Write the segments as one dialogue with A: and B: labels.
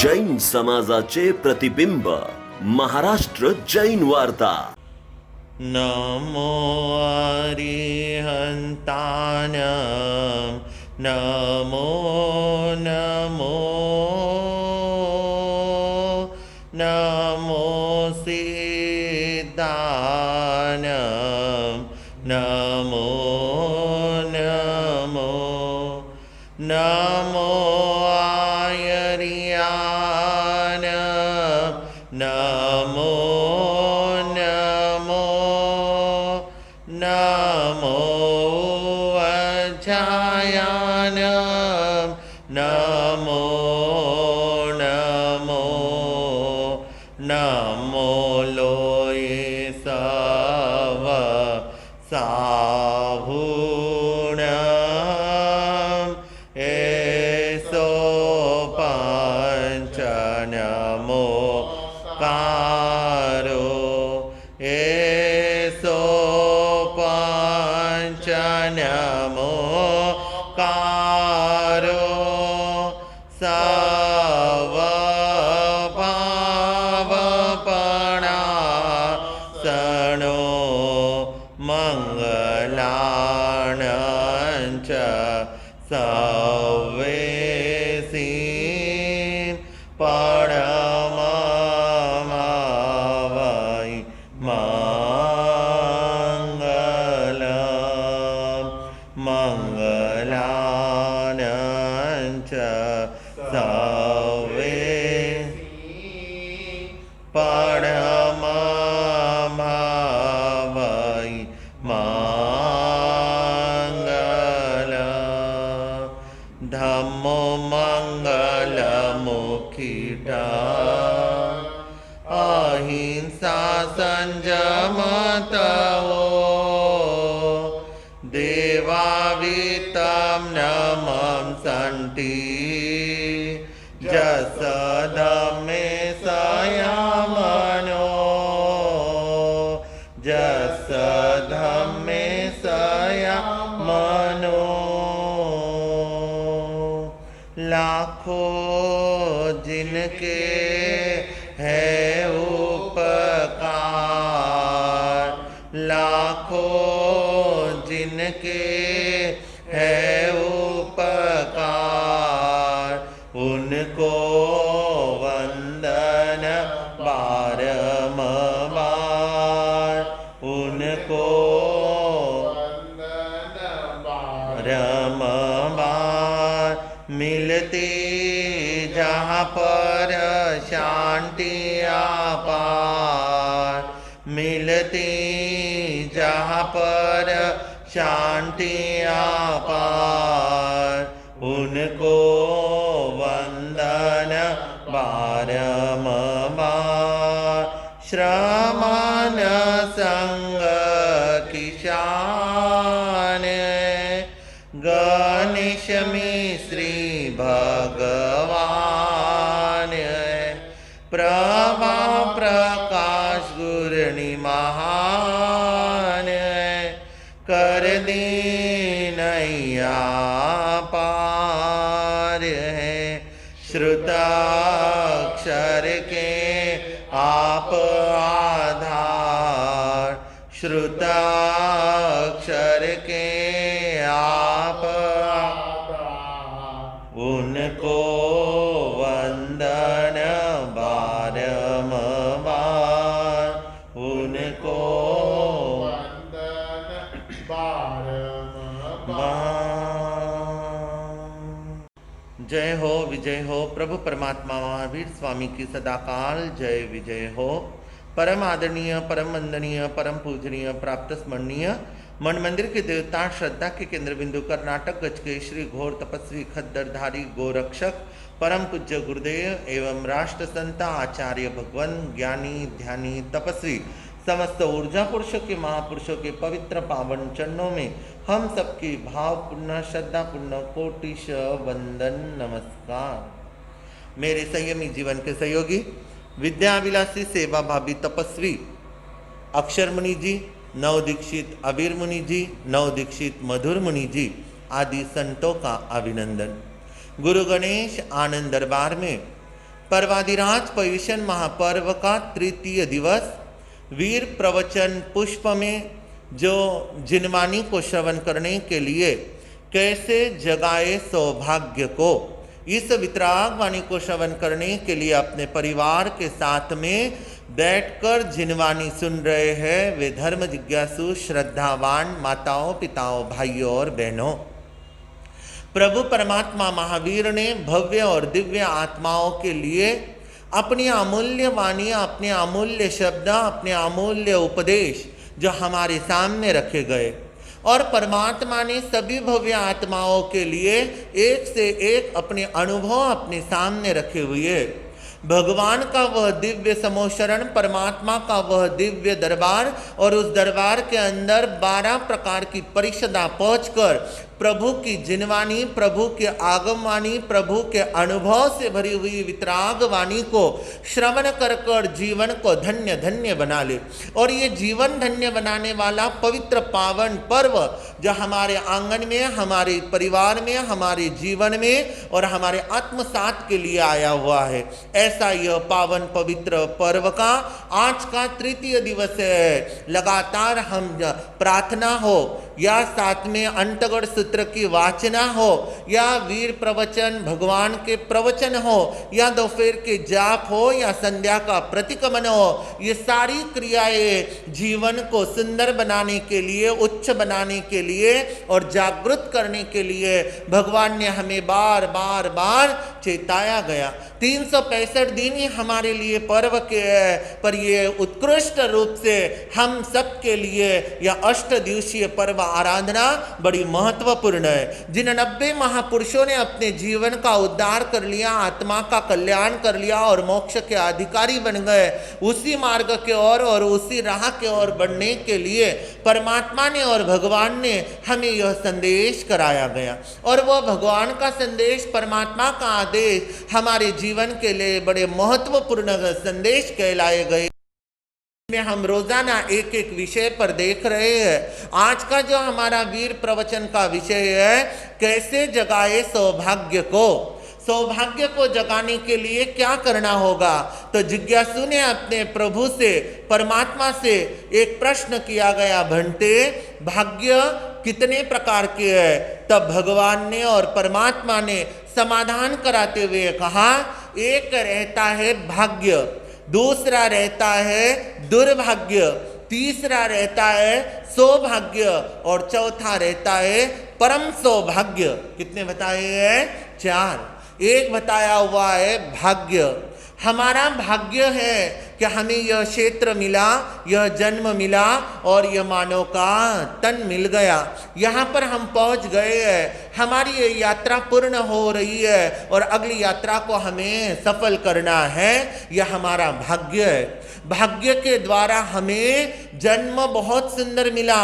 A: जैन समाजाचे प्रतिबिंब महाराष्ट्र जैन वार्ता।
B: नमो अरिहन्तान नमो नमो नमो सिद्धान नमो नमो नमो आयर्यान नमो नमो नमो अजायान नमो नमो नमो लोये सव साहुण एसो पंच नमो कारो एसो पंच नमो कारो सव पावपणा सणो मंगलाणंच सवेसी परममावै मंगलम् मंगलानंच सवेसी परममावै मंगलम् धम्मो मंगलमुखिता अहिंसा संयमतवो देवावितं नमं सन्ति जसदमे सयामनो जसधम्मे सयामनो लाखों जिनके है उपकार लाखों जिनके है उपकार उनको वंदन बारंबार उनको बारंबार मिलती जहाँ पर शांति अपार मिलती जहाँ पर शांति अपार उनको वंदन बारंबार श्रमण संग किशान गणेश मिश्री भगवान प्रभा प्रकाश गुरनी महान कर दीनैया पार है श्रुताक्षर के आप आधार श्रुताक्षर के आप उनको वंदन बारंबार उनको वंदन बारंबार। जय हो विजय हो प्रभु परमात्मा महावीर स्वामी की सदाकाल जय विजय हो। परम आदरणीय परम वंदनीय परम पूजनीय प्राप्त स्मरणीय मन मंदिर के देवता श्रद्धा के केंद्र बिंदु कर्नाटक गज के श्री घोर तपस्वी खद्दरधारी गोरक्षक परम पूज्य गुरुदेव एवं राष्ट्र संता आचार्य भगवान ज्ञानी ध्यानी तपस्वी समस्त ऊर्जा पुरुषों के महापुरुषों के पवित्र पावन चरणों में हम सबकी भावपूर्ण श्रद्धापूर्ण कोटिश वंदन नमस्कार। मेरे संयमी जीवन के सहयोगी विद्याविलासी सेवा भावी तपस्वी अक्षर मुनि जी, नव दीक्षित अबीर मुनि जी, नव दीक्षित मधुर मुनि जी आदि संतों का अभिनंदन। गुरु गणेश आनंद दरबार में पर्वाधिराज पर्युषण महापर्व का तृतीय दिवस वीर प्रवचन पुष्प में जो जिनवाणी को श्रवण करने के लिए कैसे जगाए सौभाग्य को, इस वितराग वाणी को श्रवण करने के लिए अपने परिवार के साथ में बैठकर जिनवाणी सुन रहे हैं वे धर्म जिज्ञासु श्रद्धावान माताओं, पिताओं, भाइयों और बहनों। प्रभु परमात्मा महावीर ने भव्य और दिव्य आत्माओं के लिए अपनी अमूल्य वाणी, अपने अमूल्य शब्द, अपने अमूल्य उपदेश जो हमारे सामने रखे गए, और परमात्मा ने सभी भव्य आत्माओं के लिए एक से एक अपने अनुभव अपने सामने रखे हुए। भगवान का वह दिव्य समोशरण, परमात्मा का वह दिव्य दरबार, और उस दरबार के अंदर 12 प्रकार की परिषदा पहुंचकर प्रभु की जिनवाणी, प्रभु के आगमवाणी, प्रभु के अनुभव से भरी हुई वितराग वाणी को श्रवण कर कर जीवन को धन्य धन्य बना ले। और ये जीवन धन्य बनाने वाला पवित्र पावन पर्व जो हमारे आंगन में, हमारे परिवार में, हमारे जीवन में और हमारे आत्मसात के लिए आया हुआ है, ऐसा यह पावन पवित्र पर्व का आज का तृतीय दिवस है। लगातार हम प्रार्थना हो या साथ में अंतगढ़ सूत्र की वाचना हो या वीर प्रवचन भगवान के प्रवचन हो या दोपहर के जाप हो या संध्या का प्रतिक्रमण हो, ये सारी क्रियाएं जीवन को सुंदर बनाने के लिए, उच्च बनाने के लिए और जागृत करने के लिए भगवान ने हमें बार बार बार चेताया गया। 365 दिन ही हमारे लिए पर्व के है, पर ये उत्कृष्ट रूप से हम सब के लिए यह 8 दिवसीय पर्व आराधना बड़ी महत्वपूर्ण है। जिन 90 महापुरुषों ने अपने जीवन का उद्धार कर लिया, आत्मा का कल्याण कर लिया और मोक्ष के अधिकारी बन गए, उसी मार्ग के ओर और उसी राह के ओर बढ़ने के लिए परमात्मा ने और भगवान ने हमें यह संदेश कराया गया। और वह भगवान का संदेश, परमात्मा का आदेश हमारे जीवन के लिए बड़े महत्वपूर्ण संदेश कहलाए गए। में हम रोजाना एक एक विषय पर देख रहे हैं। आज का जो हमारा वीर प्रवचन का विषय है, कैसे जगाए सौभाग्य को। सौभाग्य को जगाने के लिए क्या करना होगा? तो जिज्ञासु ने अपने प्रभु से, परमात्मा से एक प्रश्न किया गया, भंटे भाग्य कितने प्रकार के है? तब भगवान ने और परमात्मा ने समाधान कराते हुए कहा, एक रहता है भाग्य, दूसरा रहता है दुर्भाग्य, तीसरा रहता है सौभाग्य और चौथा रहता है परम सौभाग्य। कितने बताए हैं? 4। एक बताया हुआ है भाग्य। हमारा भाग्य है कि हमें यह क्षेत्र मिला, यह जन्म मिला और यह मानव का तन मिल गया, यहाँ पर हम पहुँच गए हैं, हमारी ये यात्रा पूर्ण हो रही है और अगली यात्रा को हमें सफल करना है, यह हमारा भाग्य है। भाग्य के द्वारा हमें जन्म बहुत सुंदर मिला,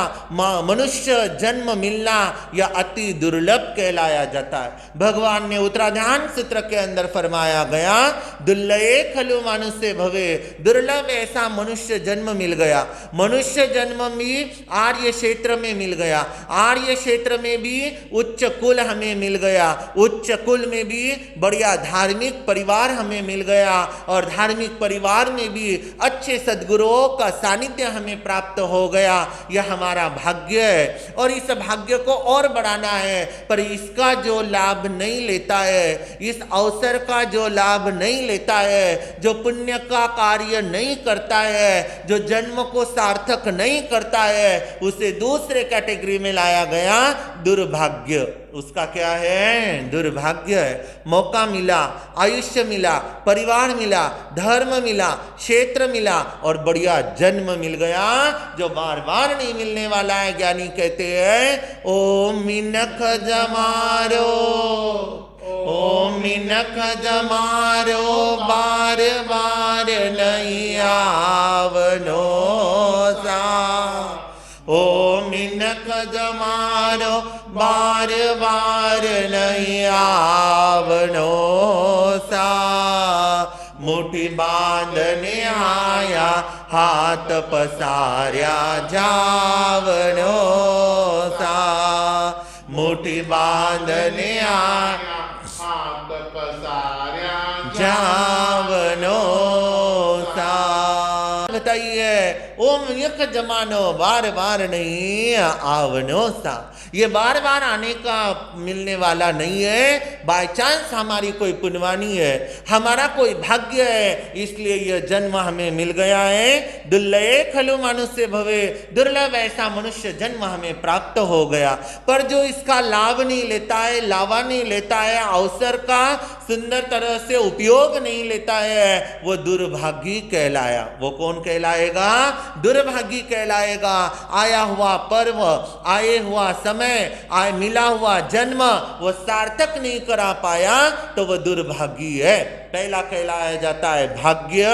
B: मनुष्य जन्म मिलना यह अति दुर्लभ कहलाया जाता है। भगवान ने उत्तराधान सूत्र के अंदर फरमाया गया, दुर्लभे खलु मनुष्य भवे, दुर्लभ ऐसा मनुष्य जन्म मिल गया। मनुष्य जन्म भी आर्य क्षेत्र में मिल गया, आर्य क्षेत्र में भी उच्च कुल हमें मिल गया, उच्च कुल में भी बढ़िया धार्मिक परिवार हमें मिल गया और धार्मिक परिवार में भी अच्छे सद्गुरुओं का सानिध्य हमें प्राप्त हो गया। यह हमारा भाग्य है और इस भाग्य को और बढ़ाना है, पर इसका जो लाभ नहीं लेता है, इस अवसर का जो लाभ नहीं लेता है, जो पुण्य का कार्य नहीं करता है, जो जन्म को सार्थक नहीं करता है, उसे दूसरे कैटेगरी में लाया गया, दुर्भाग्य। उसका क्या है? दुर्भाग्य है। मौका मिला, आयुष्य मिला, परिवार मिला, धर्म मिला, क्षेत्र मिला और बढ़िया जन्म मिल गया जो बार बार नहीं मिलने वाला है। ज्ञानी कहते हैं, ओम मिनख जमारो, ओम मिनख जमारो, बार बार नहीं आवनो सा। ओम मिनख जमारो, बार बार नहीं आवनो सा। मुट्ठी बांधने आया, हाथ पसार्या जावनो सा। मुट्ठी बांधने आया,
C: हाथ पसार्या
B: जावनो सा। बताइए ओम यक जमानो बार बार नहीं आवनो सा, ये बार बार आने का मिलने वाला नहीं है। बाय चांस हमारी कोई पुण्यवानी है, हमारा कोई भाग्य है, इसलिए यह जन्म हमें मिल गया है। दुर्लभे खलु मनुष्य भवे, दुर्लभ ऐसा मनुष्य जन्म हमें प्राप्त हो गया। पर जो इसका लाभ नहीं लेता है, लावा नहीं लेता है, अवसर का सुंदर तरह से उपयोग नहीं लेता है, वो दुर्भागी कहलाया। वो कौन कहलाएगा? दुर्भागी कहलाएगा। आया हुआ पर्व, आए हुआ समय, मिला हुआ जन्म वो सार्थक नहीं करा पाया तो वो दुर्भागी है। पहला कहलाया जाता है भाग्य,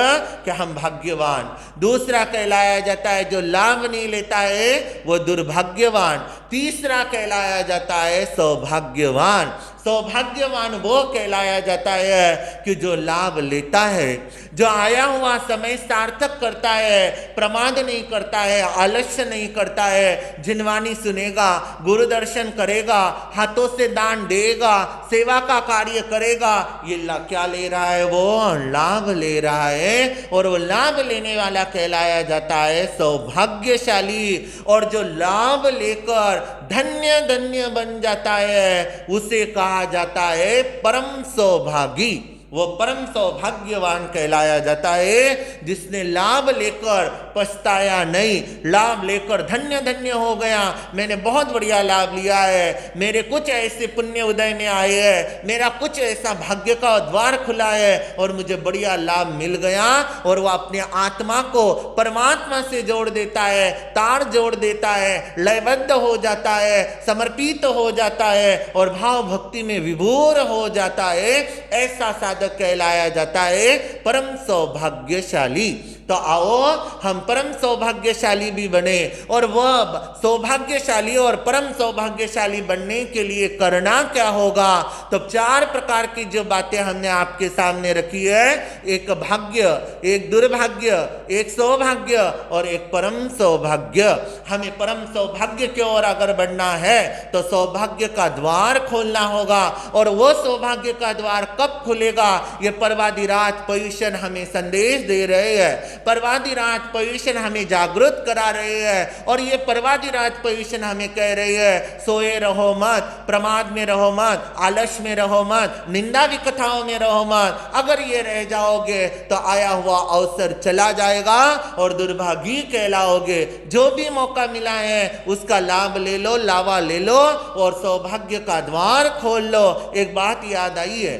B: कि हम भाग्यवान। दूसरा कहलाया जाता है जो लाभ नहीं लेता है वो दुर्भाग्यवान। तीसरा कहलाया जाता है सौभाग्यवान। सौभाग्यवान वो कहलाया जाता है कि जो लाभ लेता है, जो आया हुआ समय सार्थक करता है, प्रमाद नहीं करता है, आलस्य नहीं करता है, जिनवानी सुनेगा, गुरु दर्शन करेगा, हाथों से दान देगा, सेवा का कार्य करेगा। ये क्या ले रहा है? वो लाभ ले रहा है, और वो लाभ लेने वाला कहलाया जाता है सौभाग्यशाली। और जो लाभ लेकर धन्य धन्य बन जाता है उसे कहा जाता है परम सौभागी। वो परम सौभाग्यवान कहलाया जाता है जिसने लाभ लेकर पछताया नहीं, लाभ लेकर धन्य धन्य हो गया। मैंने बहुत बढ़िया लाभ लिया है, मेरे कुछ ऐसे पुण्य उदय में आए हैं, मेरा कुछ ऐसा भाग्य का द्वार खुला है और मुझे बढ़िया लाभ मिल गया। और वह अपने आत्मा को परमात्मा से जोड़ देता है, तार जोड़ देता है, लयबद्ध हो जाता है, समर्पित हो जाता है और भाव भक्ति में विभोर हो जाता है। ऐसा साधक कहलाया जाता है परम सौभाग्यशाली। तो आओ हम परम सौभाग्यशाली भी बने, और वह सौभाग्यशाली और परम सौभाग्यशाली बनने के लिए करना क्या होगा? तो 4 प्रकार की जो बातें हमने आपके सामने रखी है, एक भाग्य, एक दुर्भाग्य, एक सौभाग्य और एक परम सौभाग्य। हमें परम सौभाग्य की ओर अगर बढ़ना है तो सौभाग्य का द्वार खोलना होगा। और वो सौभाग्य का द्वार कब खुलेगा? ये पर्वादिराज पोजिशन हमें संदेश दे रहे हैं, पर्वादिराज पोजिशन हमें जागृत करा रहे हैं। और ये पर्वादिराज पोजिशन हमें कह रही है सोए रहो मत, प्रमाद में रहो मत, आलस्य में रहो मत, निंदा विकथाओं में रहो मत। अगर ये रह जाओगे तो आया हुआ अवसर चला जाएगा और दुर्भागी कहलाओगे। जो भी मौका मिला है उसका लाभ ले लो, लावा ले लो और सौभाग्य का द्वार खोल लो। एक बात याद आई है,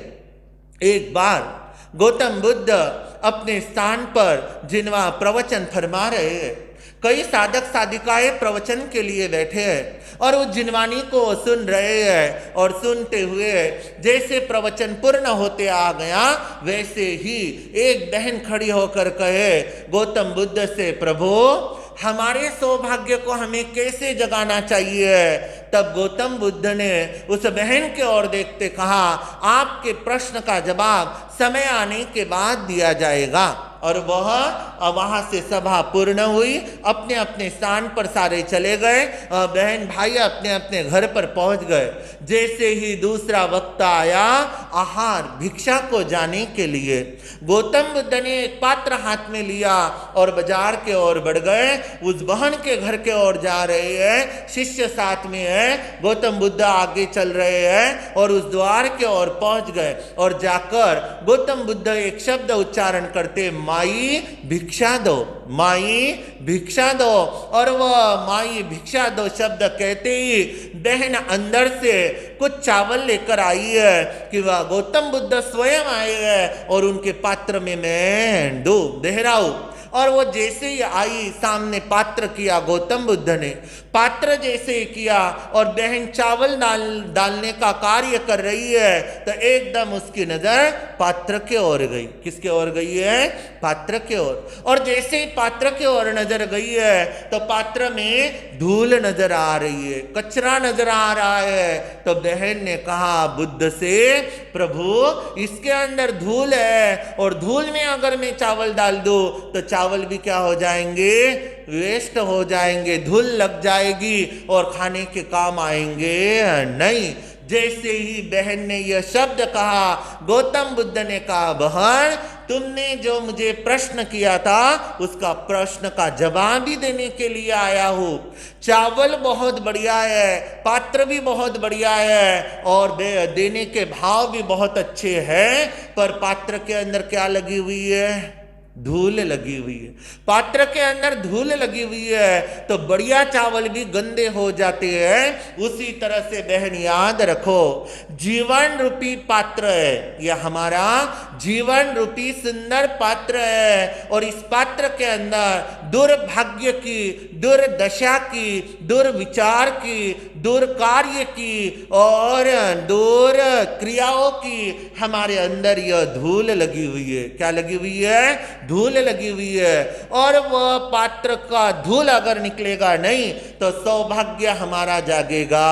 B: एक बार गौतम बुद्ध अपने स्थान पर जिनवा प्रवचन फरमा रहे हैं, कई साधक साधिकाएं प्रवचन के लिए बैठे हैं और उस जिनवानी को सुन रहे हैं। और सुनते हुए जैसे प्रवचन पूर्ण होते आ गया वैसे ही एक बहन खड़ी होकर कहे गौतम बुद्ध से, प्रभु हमारे सौभाग्य को हमें कैसे जगाना चाहिए? तब गौतम बुद्ध ने उस बहन की ओर देखते कहा, आपके प्रश्न का जवाब समय आने के बाद दिया जाएगा। और वह वहां से सभा पूर्ण हुई, अपने अपने स्थान पर सारे चले गए, बहन भाई अपने अपने घर पर पहुंच गए। जैसे ही दूसरा वक्ता आया आहार भिक्षा को जाने के लिए, गौतम बुद्ध ने एक पात्र हाथ में लिया और बाजार के ओर बढ़ गए। उस बहन के घर के ओर जा रहे हैं, शिष्य साथ में है, गौतम बुद्ध आगे चल रहे हैं और उस द्वार के ओर पहुंच गए। और जाकर गौतम बुद्ध एक शब्द उच्चारण करते, माई भिक्षा दो, माई भिक्षा दो। और वह माई भिक्षा दो शब्द कहते ही बहन अंदर से कुछ चावल लेकर आई है कि वह गौतम बुद्ध स्वयं आए हैं और उनके पात्र में मैं डूब दोहराऊं। और वो जैसे ही आई सामने पात्र किया गौतम बुद्ध ने, पात्र जैसे ही किया और बहन चावल डालने का कार्य कर रही है तो एकदम उसकी नजर पात्र के ओर गई। किसके ओर गई है? पात्र के ओर। और जैसे ही पात्र के ओर नजर गई है तो पात्र में धूल नजर आ रही है, कचरा नजर आ रहा है। तो बहन ने कहा बुद्ध से, प्रभु इसके अंदर धूल है और धूल में अगर मैं चावल डाल दूं तो चावल भी क्या हो जाएंगे? वेस्ट हो जाएंगे, धूल लग जाएगी और खाने के काम आएंगे नहीं। जैसे ही बहन ने यह शब्द कहा, गौतम बुद्ध ने कहा, बहन तुमने जो मुझे प्रश्न किया था उसका प्रश्न का जवाब ही देने के लिए आया हूँ। चावल बहुत बढ़िया है, पात्र भी बहुत बढ़िया है और देने के भाव भी बहुत अच्छे हैं, पर पात्र के अंदर क्या लगी हुई है? धूल लगी हुई है। पात्र के अंदर धूल लगी हुई है तो बढ़िया चावल भी गंदे हो जाते हैं। उसी तरह से बहन याद रखो, जीवन रूपी पात्र है, यह हमारा जीवन रूपी सुंदर पात्र है और इस पात्र के अंदर दुर्भाग्य की, दुर्दशा की, दुर्विचार की, दुर्कार्य की और दूर क्रियाओं की हमारे अंदर यह धूल लगी हुई है। क्या लगी हुई है? धूल लगी हुई है। और वह पात्र का धूल अगर निकलेगा नहीं तो सौभाग्य हमारा जागेगा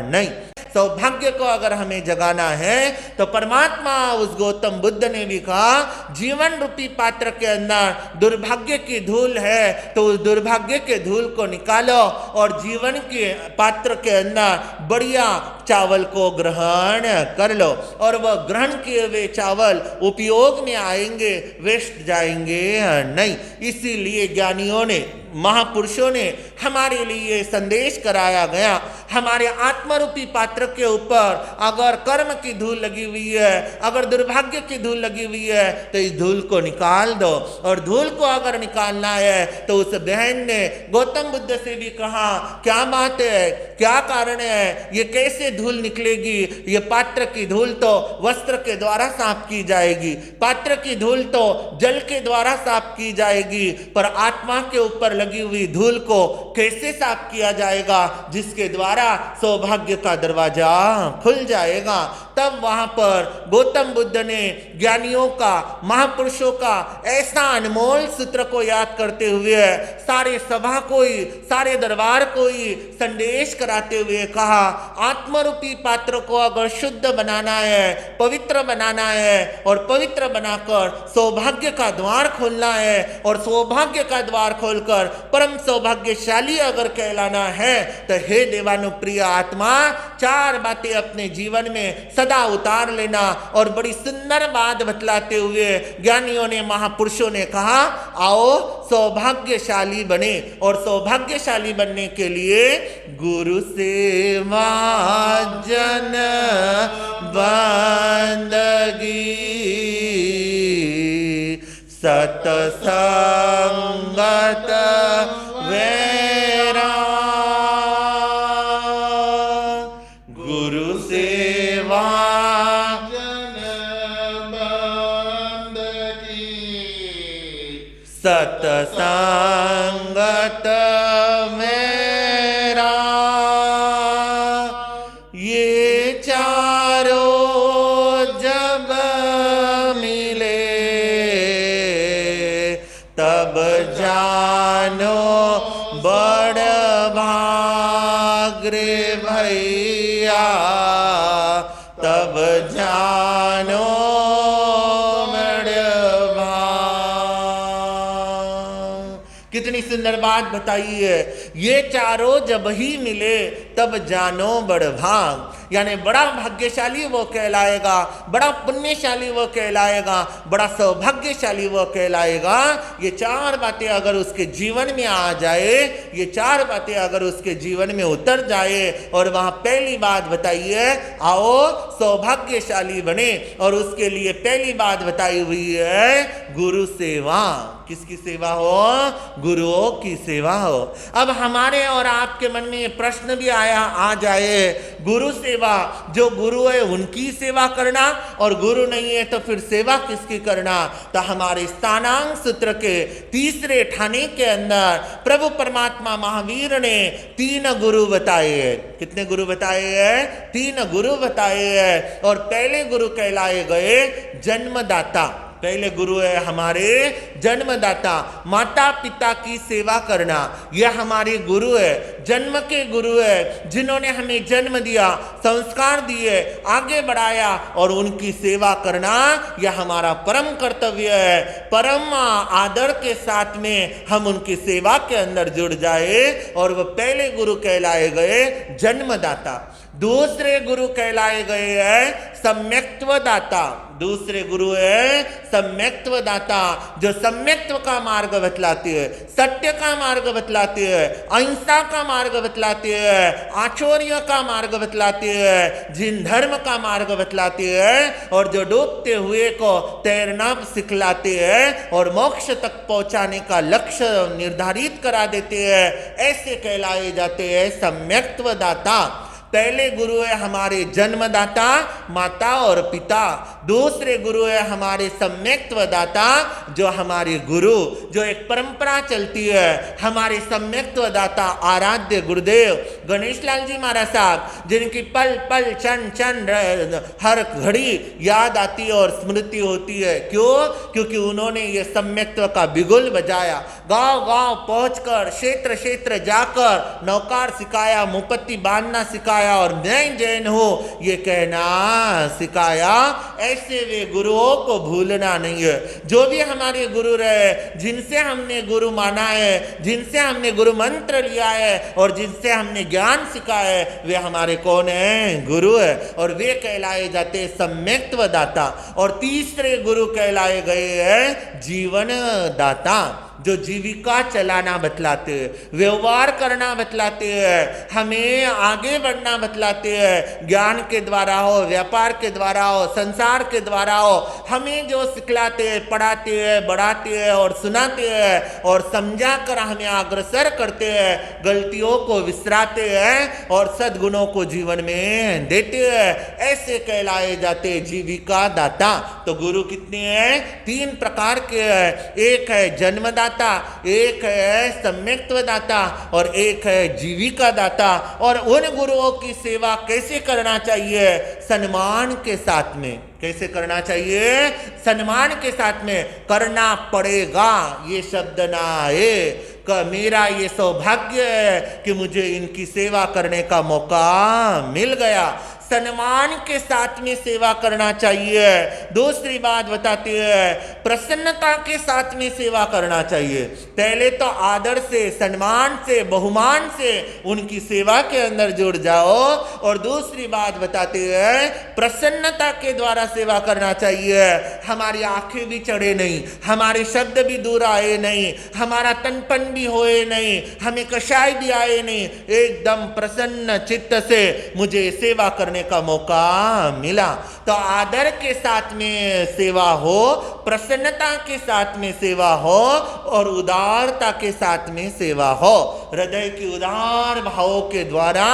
B: नहीं। सौभाग्य को अगर हमें जगाना है तो परमात्मा उस गौतम बुद्ध ने भी कहा, जीवन रूपी पात्र के अंदर दुर्भाग्य की धूल है तो उस दुर्भाग्य के धूल को निकालो और जीवन के पात्र के अंदर बढ़िया चावल को ग्रहण कर लो और वह ग्रहण किए हुए चावल उपयोग में आएंगे, वेस्ट जाएंगे नहीं। इसीलिए ज्ञानियों ने, महापुरुषों ने हमारे लिए संदेश कराया गया, हमारे आत्मरूपी पात्र के ऊपर अगर कर्म की धूल लगी हुई है, अगर दुर्भाग्य की धूल लगी हुई है तो इस धूल को निकाल दो। और धूल को अगर निकालना है तो उस बहन ने गौतम बुद्ध से भी कहा, क्या बात है, क्या कारण है, ये कैसे धूल निकलेगी? ये पात्र की धूल तो वस्त्र के द्वारा साफ की जाएगी, पात्र की धूल तो जल के द्वारा साफ की जाएगी, पर आत्मा के ऊपर लगी हुई धूल को कैसे साफ किया जाएगा? जिसके द्वारा सौभाग्य का दरवाजा खुल जाएगा। तब वहां पर गौतम बुद्ध ने ज्ञानियों का, महापुरुषों का ऐसा अनमोल सूत्र को याद करते हुए सारे सभा को ही, सारे दरबार को ही संदेश कराते हुए कहा, आत्मरूपी पात्र को अगर शुद्ध बनाना है, पवित्र बनाना है और पवित्र बनाकर सौभाग्य का द्वार खोलना है और सौभाग्य का द्वार खोलकर परम सौभाग्यशाली अगर कहलाना है तो हे देवानुप्रिय आत्मा, चार बातें अपने जीवन में सदा उतार लेना। और बड़ी सुंदर बात बतलाते हुए ज्ञानियों ने, महापुरुषों ने कहा, आओ सौभाग्यशाली बने और सौभाग्यशाली बनने के लिए गुरु सेवा जन बंदगी सतसंगत वेरा, गुरु सेवा जन बंदगी सतसंगत मेरा। ये चारों जब मिले तब जानो बड़ भाग रे भैया, तब जानो बड़ भाग। कितनी सुंदर बात बताई है, ये चारों जब ही मिले तब जानो बड़ भाग, यानी बड़ा भाग्यशाली वो कहलाएगा, बड़ा पुण्यशाली वो कहलाएगा, बड़ा सौभाग्यशाली वो कहलाएगा। ये चार बातें अगर उसके जीवन में आ जाए, ये चार बातें अगर उसके जीवन में उतर जाए और वहां पहली बात बताइए, आओ सौभाग्यशाली बने, और उसके लिए पहली बात बताई हुई है गुरु सेवा। किसकी सेवा हो? गुरुओं की सेवा हो। अब हमारे और आपके मन में ये प्रश्न भी आ जाए, गुरु सेवा, जो गुरु है उनकी सेवा करना और गुरु नहीं है तो फिर सेवा किसकी करना? तो हमारे स्थानांक सूत्र के तीसरे ठाने के अंदर प्रभु परमात्मा महावीर ने 3 गुरु बताए हैं। कितने गुरु बताए हैं? 3 गुरु बताए हैं। और पहले गुरु कहलाए गए जन्मदाता। पहले गुरु है हमारे जन्मदाता, माता पिता की सेवा करना, यह हमारे गुरु है, जन्म के गुरु है, जिन्होंने हमें जन्म दिया, संस्कार दिए, आगे बढ़ाया, और उनकी सेवा करना यह हमारा परम कर्तव्य है। परम आदर के साथ में हम उनकी सेवा के अंदर जुड़ जाए और वह पहले गुरु कहलाए गए जन्मदाता। दूसरे गुरु कहलाए गए हैं सम्यक्त्व दाता। दूसरे गुरु है सम्यक्त्व दाता, जो सम्यक्त्व का मार्ग बतलाती है, सत्य का मार्ग बतलाती है, अहिंसा का मार्ग बतलाती है, आचौर्य का मार्ग बतलाती है, जिन धर्म का मार्ग बतलाती है, और जो डूबते हुए को तैरना सिखलाती है और मोक्ष तक पहुंचाने का लक्ष्य निर्धारित करा देते हैं, ऐसे कहलाए जाते हैं सम्यक्त्व दाता। पहले गुरु है हमारे जन्मदाता, माता और पिता। दूसरे गुरु है हमारे सम्यक्त्व दाता, जो हमारे गुरु, जो एक परंपरा चलती है, हमारे सम्यक्त्व दाता आराध्य गुरुदेव गणेश लाल जी महाराज साहब, जिनकी पल पल क्षण क्षण हर घड़ी याद आती है और स्मृति होती है। क्यों? क्योंकि उन्होंने ये सम्यक्त्व का बिगुल बजाया, गांव गांव पहुंचकर, क्षेत्र क्षेत्र जाकर नौकार सिखाया, मुपत्ति बांधना सिखाया और मैं जैन हूं ये कहना सिखाया। ऐसे वे गुरुओं को भूलना नहीं है। जो भी हमारे गुरु रहे, जिनसे हमने गुरु माना है, जिनसे हमने गुरु मंत्र लिया है और जिनसे हमने ज्ञान सीखा है, वे हमारे कौन है? गुरु है। और वे कहलाए जाते सम्यक्त्व दाता। और तीसरे गुरु कहलाए गए हैं जीवन दाता, जो जीविका चलाना बतलाते हैं, व्यवहार करना बतलाते हैं, हमें आगे बढ़ना बतलाते हैं। ज्ञान के द्वारा हो, व्यापार के द्वारा हो, संसार के द्वारा हो, हमें जो सिखलाते हैं, पढ़ाते हैं, बढ़ाते हैं और सुनाते हैं और समझा कर हमें अग्रसर करते हैं, गलतियों को विसराते हैं और सद्गुणों को जीवन में देते हैं, ऐसे कहलाए जाते जीविका दाता। तो गुरु कितने हैं? 3 प्रकार के हैं। एक है जन्मदाता, एक है सम्यक्त्व दाता और एक है जीविका दाता। और उन गुरुओं की सेवा कैसे करना चाहिए? सम्मान के साथ में। कैसे करना चाहिए? सम्मान के साथ में करना पड़ेगा, ये शब्द ना आए। मेरा ये सौभाग्य है कि मुझे इनकी सेवा करने का मौका मिल गया। सम्मान के साथ में सेवा करना चाहिए। दूसरी बात बताते हैं, प्रसन्नता के साथ में सेवा करना चाहिए। पहले तो आदर से, सम्मान से, बहुमान से उनकी सेवा के अंदर जुड़ जाओ। और दूसरी बात बताते हैं, प्रसन्नता के द्वारा सेवा करना चाहिए। हमारी आंखें भी चढ़े नहीं, हमारे शब्द भी दूर आए नहीं, हमारा तनपन भी होए नहीं, हमें कषाय भी आए नहीं, एकदम प्रसन्न चित्त से मुझे सेवा करने का मौका मिला। तो आदर के साथ में सेवा हो, प्रसन्नता के साथ में सेवा हो और उदारता के साथ में सेवा हो। हृदय की उदार भावों के द्वारा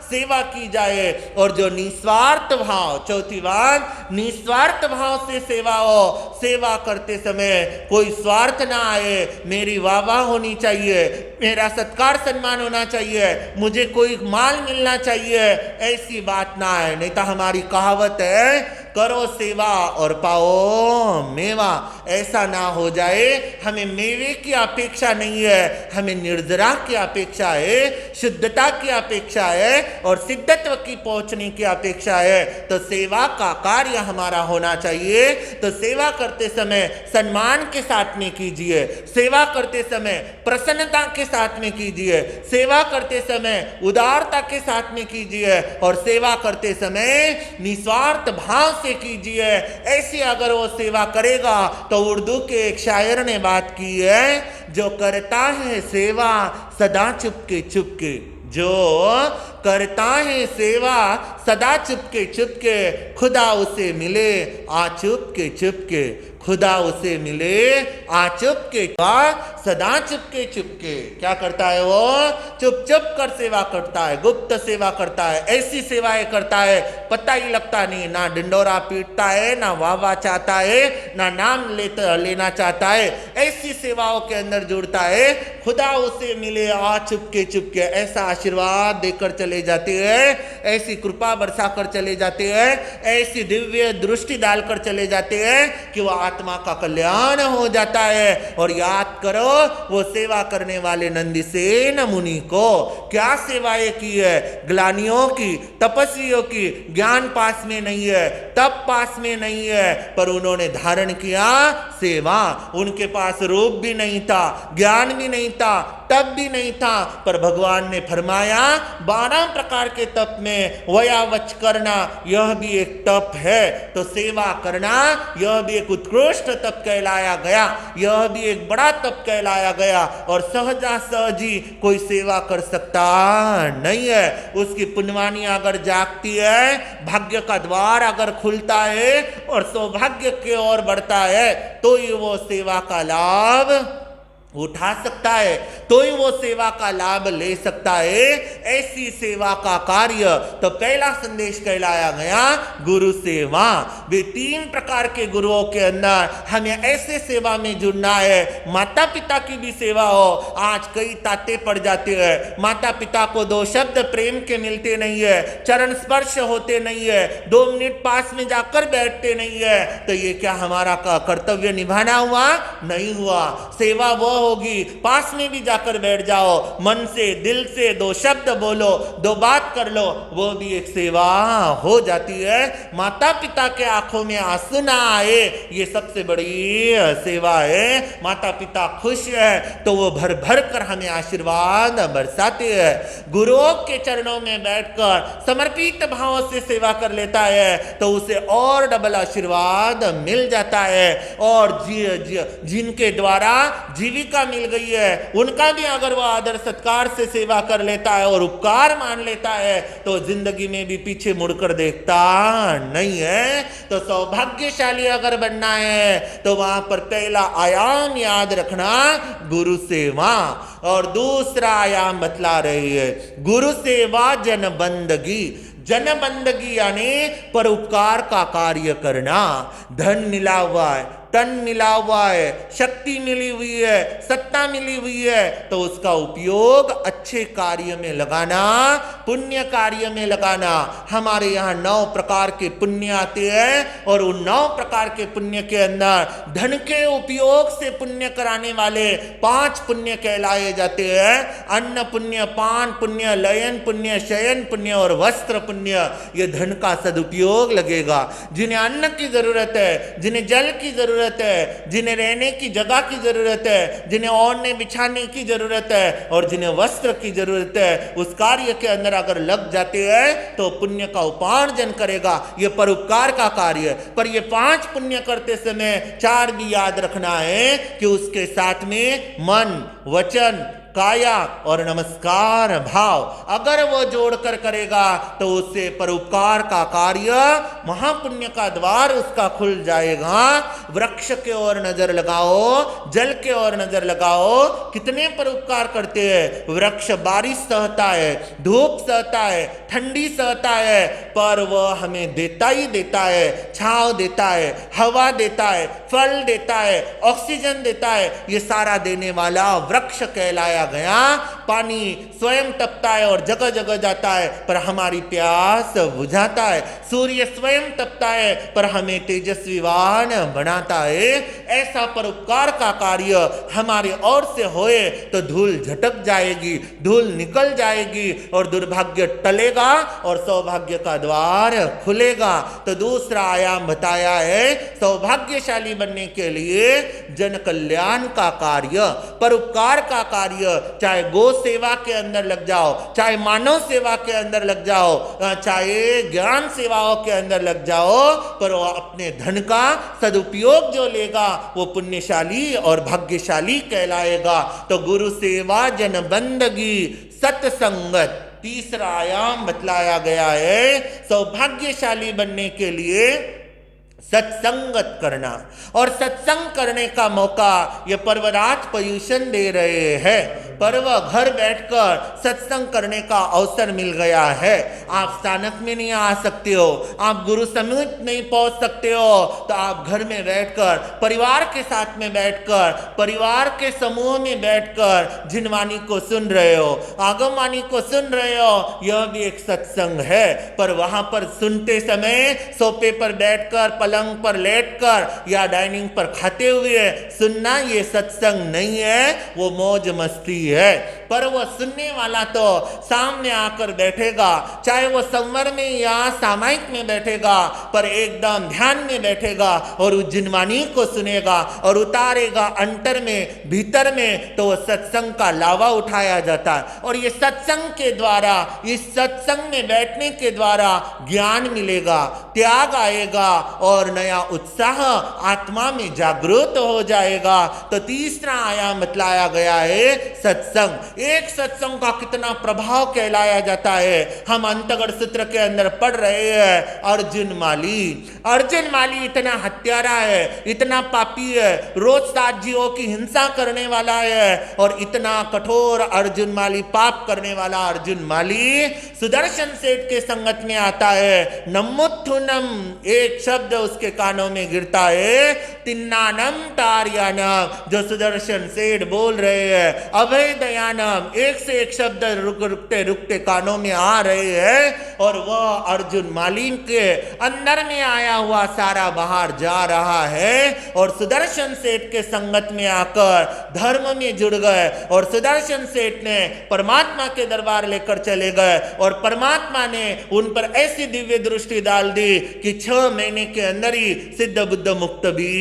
B: सेवा की जाए और जो निस्वार्थ भाव, चौथी बात, निस्वार्थ भाव से सेवा हो। सेवा करते समय कोई स्वार्थ ना आए, मेरी वाह होनी चाहिए, मेरा सत्कार सम्मान होना चाहिए, मुझे कोई माल मिलना चाहिए, ऐसी बात ना आए। नहीं तो हमारी कहावत है, करो सेवा और पाओ मेवा। ऐसा ना हो जाए। हमें मेवे की अपेक्षा नहीं है, हमें निर्जरा की अपेक्षा है, शुद्धता की अपेक्षा है और सिद्धत्व की पहुंचने की अपेक्षा है। तो सेवा का कार्य हमारा होना चाहिए। तो सेवा करते समय सम्मान के साथ में कीजिए, सेवा करते समय प्रसन्नता के साथ में कीजिए, सेवा करते समय उदारता के साथ में कीजिए और सेवा करते समय निस्वार्थ भाव से कीजिए। ऐसी अगर वो सेवा करेगा तो उर्दू के एक शायर ने बात की है, जो करता है सेवा सदा चुपके चुपके, जो करता है सेवा सदा चुपके चुपके, खुदा उसे मिले आ चुपके चुपके, खुदा उसे मिले आ चुपके, सदा चुपके चुपके। क्या करता है वो? चुप चुप कर सेवा करता है, गुप्त सेवा करता है, ऐसी सेवाएं करता है पता ही लगता नहीं, ना डिंडोरा पीटता है, ना वाह चाहता है, ना नाम लेना चाहता है। ऐसी सेवाओं के अंदर जुड़ता है, खुदा उसे मिले आ चुपके चुपके, ऐसा आशीर्वाद देकर चले जाते हैं, ऐसी कृपा बरसा कर चले जाते हैं, ऐसी दिव्य दृष्टि डालकर चले जाते हैं कि वह आत्मा का कल्याण हो जाता है। और याद करो वो सेवा करने वाले नंदीसेन मुनि को क्या सेवाएं की है, ग्लानियों की, तपस्वियों की। ज्ञान पास में नहीं है, तप पास में नहीं है, पर उन्होंने धारण किया सेवा। उनके पास रूप भी नहीं था, ज्ञान भी नहीं था, तप भी नहीं था, पर भगवान ने फरमाया 12 12 प्रकार के तप में वयावच करना यह भी एक तप है। तो सेवा करना यह भी एक उत्कृष्ट तप कहलाया गया, यह भी एक बड़ा तप कहलाया गया। और सहजा सहजी कोई सेवा कर सकता नहीं है। उसकी पुण्यवानी अगर जागती है, भाग्य का द्वार अगर खुलता है और सौभाग्य की ओर बढ़ता है, तो ही वो सेवा का लाभ उठा सकता है, तो ही वो सेवा का लाभ ले सकता है। ऐसी सेवा का कार्य तो पहला संदेश कहलाया गया गुरु सेवा। वे 3 प्रकार के गुरुओं के अंदर हमें ऐसे सेवा में जुड़ना है। माता पिता की भी सेवा हो। आज कई ताते पड़ जाते हैं, माता पिता को 2 शब्द प्रेम के मिलते नहीं है, चरण स्पर्श होते नहीं है, 2 मिनट पास में जाकर बैठते नहीं है। तो ये क्या हमारा कर्तव्य निभाना हुआ? नहीं हुआ। सेवा वो होगी, पास में भी जाकर बैठ जाओ, मन से दिल से 2 शब्द बोलो, 2 बात कर लो, वो भी एक सेवा हो जाती है। माता पिता के आंखों में आंसू ना आए, ये सबसे बड़ी सेवा है। माता पिता खुश है तो वो भर भर कर हमें आशीर्वाद बरसाते हैं। गुरुओं के चरणों में बैठकर समर्पित भाव से सेवा कर लेता है तो उसे और डबल आशीर्वाद मिल जाता है। और जिनके द्वारा जीविका मिल गई है, उनका भी अगर वह आदर सत्कार से सेवा कर लेता है और उपकार मान लेता है तो जिंदगी में भी पीछे मुड़कर देखता नहीं है। तो सौभाग्यशाली अगर बनना है तो वहां पर पहला आयाम याद रखना, गुरु सेवा। और दूसरा आयाम बतला रही है गुरु सेवा जन बंदगी। जन बंदगी यानी परोपकार का कार्य करना। धन मिला हुआ है, तन मिला हुआ है, शक्ति मिली हुई है, सत्ता मिली हुई है, तो उसका उपयोग अच्छे कार्य में लगाना, पुण्य कार्य में लगाना। हमारे यहाँ 9 प्रकार के पुण्य आते हैं और उन 9 प्रकार के पुण्य के अंदर धन के उपयोग से पुण्य कराने वाले 5 पुण्य कहलाए जाते हैं। अन्न पुण्य, पान पुण्य, लयन पुण्य, शयन पुण्य और वस्त्र पुण्य। ये धन का सदुपयोग लगेगा। जिन्हें अन्न की जरूरत है, जिन्हें जल की जरूरत है, जिन्हें रहने की जगह की जरूरत है, जिन्हें ओढ़ने बिछाने की जरूरत है और जिन्हें वस्त्र की जरूरत है, उस कार्य के अंदर अगर लग जाते हैं तो पुण्य का उपार्जन करेगा। ये परोपकार का कार्य है। पर ये 5 पुण्य करते समय 4 भी याद रखना है कि उसके साथ में मन, वचन, काया और नमस्कार भाव अगर वो जोड़कर करेगा तो उससे परोपकार का कार्य, महापुण्य का द्वार उसका खुल जाएगा। वृक्ष के ओर नजर लगाओ, जल के ओर नजर लगाओ, कितने परोपकार करते हैं। वृक्ष बारिश सहता है, धूप सहता है, ठंडी सहता है, पर वह हमें देता ही देता है। छांव देता है, हवा देता है, फल देता है, ऑक्सीजन देता है। ये सारा देने वाला वृक्ष कहलाया गया। पानी स्वयं तपता है और जगह जगह जाता है पर हमारी प्यास बुझाता है। सूर्य स्वयं तपता है पर हमें तेजस्वीवान बनाता है। ऐसा परोपकार का कार्य हमारे ओर से होए तो धूल झटक जाएगी, धूल निकल जाएगी और दुर्भाग्य टलेगा और सौभाग्य का द्वार खुलेगा। तो दूसरा आयाम बताया है सौभाग्यशाली बनने के लिए जन कल्याण का कार्य, परोपकार का कार्य। चाहे गो सेवा के अंदर लग जाओ, चाहे मानव सेवा के अंदर लग जाओ, चाहे ज्ञान सेवाओं के अंदर लग जाओ, पर वो अपने धन का सदुपयोग जो लेगा वो पुण्यशाली और भाग्यशाली कहलाएगा। तो गुरु सेवा, जन बंदगी, सत्संगत तीसरा आयाम बतलाया गया है। सौभाग्यशाली बनने के लिए सत्संगत करना और सत्संग करने का मौका ये पर्वराज पॉल्यूशन दे रहे हैं। पर्व घर बैठकर सत्संग करने का अवसर मिल गया है। आप स्थानक में नहीं आ सकते हो, आप गुरु समीप नहीं पहुंच सकते हो, तो आप घर में बैठकर, परिवार के साथ में बैठकर, परिवार के समूह में बैठकर जिनवाणी को सुन रहे हो, आगमवाणी को सुन रहे हो, यह भी एक सत्संग है। पर वहां पर सुनते समय सोफे पर बैठकर पलंग पर लेटकर या डाइनिंग पर खाते हुए सुनना ये सत्संग नहीं है, वो मौज मस्ती है। पर वो सुनने वाला तो सामने आकर बैठेगा, चाहे वो संवर में या सामायिक में बैठेगा, पर एकदम ध्यान में बैठेगा और उस जिनवाणी को सुनेगा और उतारेगा अंतर में, भीतर में, तो वो सत्संग का लावा उठाया जाता है। और ये सत्संग के द्वारा, इस सत्संग में बैठने के द्वारा ज्ञान मिलेगा, त्याग आएगा और नया उत्साह आत्मा में जागृत हो जाएगा। तो तीसरा आयाम बतलाया गया है सत्संग। एक सत्संग का कितना प्रभाव कहलाया जाता है, हम अंतगढ़ सूत्र के अंदर पढ़ रहे हैं। अर्जुन माली इतना हत्यारा है, इतना पापी है, रोज 7 जीवों की हिंसा करने वाला है, और इतना कठोर अर्जुन माली, पाप करने वाला अर्जुन माली सुदर्शन सेठ के संगत में आता है। नमुत्थुनम एक शब्द उसके कानों में गिरता है, तिन्नानम तार्यानम, जो सुदर्शन सेठ बोल रहे हैं, अभय दयानम, एक से एक शब्द रुकते रुकते कानों में आ रहे हैं, और वह अर्जुन माली के अंदर में आया हुआ सारा बाहर जा रहा है। और सुदर्शन सेठ के संगत में आकर धर्म में जुड़ गए, और सुदर्शन सेठ ने परमात्मा के दरबार लेकर चले गए, और परमात्मा ने उन पर ऐसी दिव्य दृष्टि डाल दी कि 6 महीने के अंदर ही सिद्ध बुद्ध मुक्त भी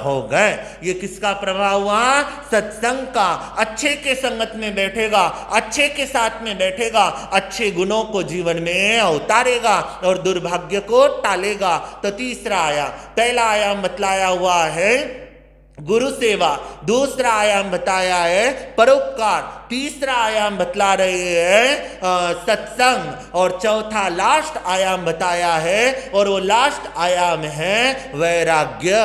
B: हो गए। ये किसका प्रभाव हुआ? सत्संग का। अच्छे के संगत में बैठेगा, अच्छे के साथ में बैठेगा, अच्छे गुणों को जीवन में उतारेगा और दुर्भाग्य को टालेगा। तो तीसरा आयाम, पहला आयाम बतलाया हुआ है गुरु सेवा, दूसरा आयाम बताया है परोपकार, तीसरा आयाम बतला रहे हैं सत्संग, और चौथा लास्ट आयाम बताया है, और वो लास्ट आयाम है वैराग्य।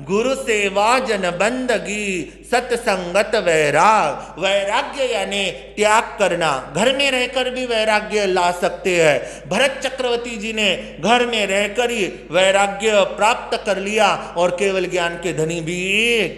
B: गुरु सेवा जन बंदगी सत्संगत वैराग। वैराग्य यानी त्याग करना। घर में रहकर भी वैराग्य ला सकते हैं। भरत चक्रवर्ती जी ने घर में रहकर ही वैराग्य प्राप्त कर लिया और केवल ज्ञान के धनी भी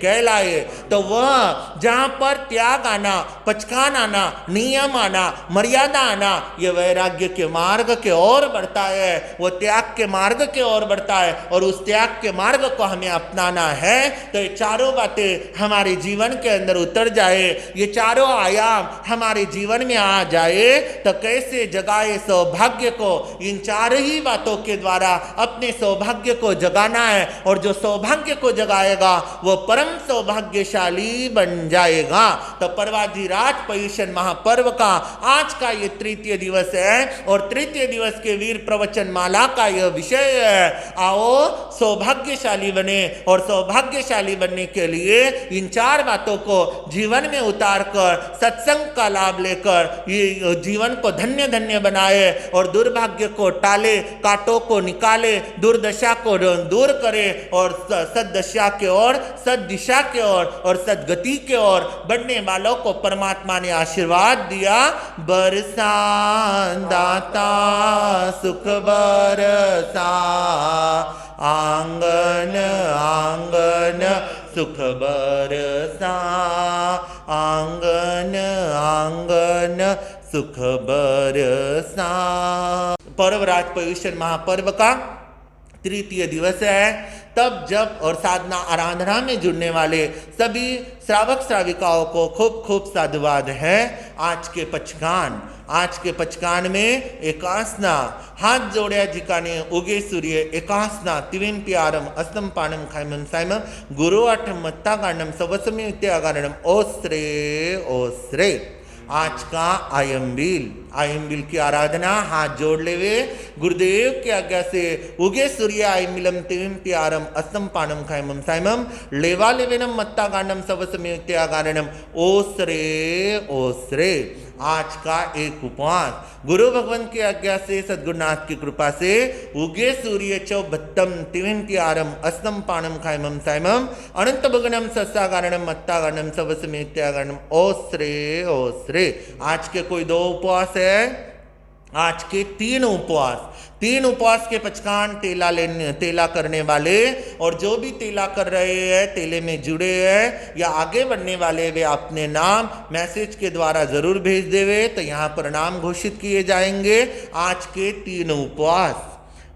B: कहलाए। तो वह जहां पर त्याग आना, पचकान आना, नियम आना, मर्यादा आना, ये वैराग्य के मार्ग के ओर बढ़ता है, वो त्याग के मार्ग के ओर बढ़ता है, और उस त्याग के मार्ग को हमें अपनाना है। तो ये चारों बातें हमारे जीवन के अंदर उतर जाए, ये चारों आयाम हमारे जीवन में आ जाए, तो कैसे जगाए सौभाग्य को। इन चार ही बातों के द्वारा अपने सौभाग्य को जगाना है, और जो सौभाग्य को जगाएगा वो परम सौभाग्यशाली बन जाएगा। तो पर्वाधिराज पर्युषण महापर्व का आज का ये तृतीय दिवस है, और तृतीय दिवस के वीर प्रवचन माला का यह विषय है। आओ सौभाग्यशाली बने, और सौभाग्यशाली बनने के लिए इन चार बातों को जीवन में उतार कर, सत्संग का लाभ लेकर ये जीवन को धन्य धन्य बनाए, और दुर्भाग्य को टाले, कांटों को निकाले, दुर्दशा को दूर करे, और सद्दशा के ओर, सद्दिशा के ओर और सद्गति के ओर बढ़ने वालों को परमात्मा ने आशीर्वाद दिया। बरसा दाता सुख बरसा, आंगन आंगन सुख बरसा, आंगन आंगन सुख बरसा। पर्वराज पर्युषण महापर्व का तृतीय दिवस है। तब जब और साधना आराधना में जुड़ने वाले सभी श्रावक श्राविकाओं को खूब खूब साधुवाद है। आज के पचकान में एकासना, हाथ जोड़े जिकाने उगे सूर्य एकासना, तिविन प्यारम अस्तम पानम खाइमम साइमम गुरु आठम मत्ता गांडम सवसमी उत्यागारणम ओस्रे ओस्रे। आज का आयम्बिल की आराधना हाथ जोड़ लेवे, गुरुदेव की आज्ञा से उगे सूर्य आयमिलम तिविम प्यारम अस्तम पानम खाइमम साइमम लेवा लेवेनम मत्ता गांडम सवसम्युत्यागारणम ओसरे ओसरे। आज का एक उपवास गुरु भगवान की आज्ञा से, सद्गुरुनाथ की कृपा से उगे सूर्य चौबत्तम तिविम प्यारम अस्तम पानम खाइमम साइमम अनंत भगनम सस्सागारणम मत्ता गांडम सवसम्युत्यागारणम ओसरे ओसरे। आज के कोई 2 उपवास है, आज के 3 उपवास के पचकान तेला करने वाले, और जो भी तेला कर रहे हैं, तेले में जुड़े हैं या आगे बढ़ने वाले, वे अपने नाम मैसेज के द्वारा जरूर भेज देवे, तो यहाँ पर नाम घोषित किए जाएंगे। आज के 3 उपवास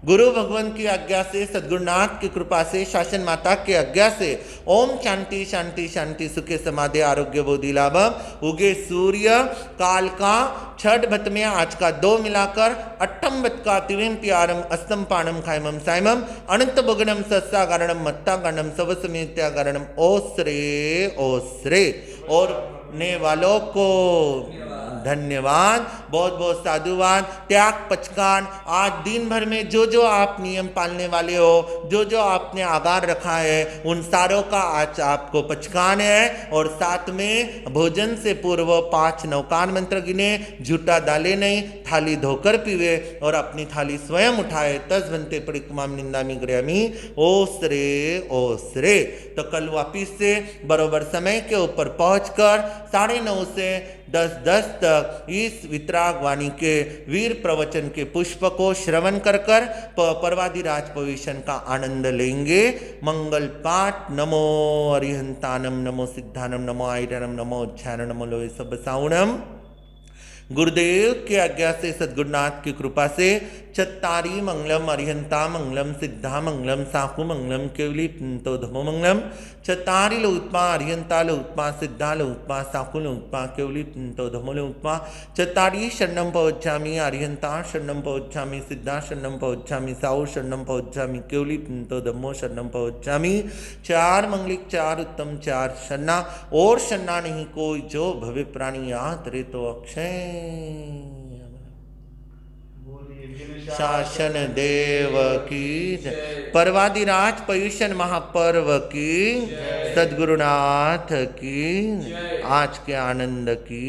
B: गुरु भगवान की आज्ञा से, सद्गुरुनाथ की कृपा से, शासन माता की आज्ञा से ओम शांति शांति शांति सुखे समाधि आरोग्य बोधि लाभम। उगे सूर्य काल का छठ भत में आज का 2 मिलाकर अट्ठम भत का तिविम प्यारम अस्तम पाणम खायमम सायमम अनंत भुगनम सस्सा गारणम मत्ता गारणम सवसमित्या गारणम ओसरे ओसरे। और ने वालों को धन्यवाद, बहुत बहुत साधुवाद। त्याग पचकान, आज दिन भर में जो जो आप नियम पालने वाले हो, जो जो आपने आगार रखा है, उन सारों का आज आपको पचकान है। और साथ में भोजन से पूर्व 5 नवकान मंत्र गिने, झूठा डाले नहीं, थाली धोकर पीवे और अपनी थाली स्वयं उठाए। तस बनते परिक्रमाम निंदामी ग्रहमी ओसरे ओसरे। तो कल वापिस से बरोबर समय के ऊपर पहुंचकर 9:30 से 10:10 तक इस वितराग वाणी के वीर प्रवचन के पुष्प को श्रवण कर परवादिराज भविष्य का आनंद लेंगे। मंगल पाठ नमो अरिहंतानम, नमो सिद्धानम, नमो आयरनम, नमो उज्जैन, नमो लोहे सब साउणम। गुरुदेव की आज्ञा से, सद्गुरुनाथ की कृपा से चत्तारी मंगलम अरिहंता मंगलम सिद्धा मंगलम साकु मंगलम केवली तो धमो मंगलम। चत्तारी लोत्मा अरिहंता लोत्मा सिद्धा लोत्मा साकु लोत्मा केवली तो धमो लोत्मा। चत्तारी शरणम पहुँचामी अरिहंता शरणम पहुँचामी सिद्धा शरणम पहुँचामी साहु शरणम पहुँचामी केवली तो धमो शरणम पहुँचामी। 4 मंगलिक 4 उत्तम 4 शरणा, और शरणा नहीं कोई जो भव्य प्राणी याद रे तो अक्षय। शासन देव की जय, परवादिराज पयुषण महापर्व की, सद्गुरुनाथ की, आज के आनंद की।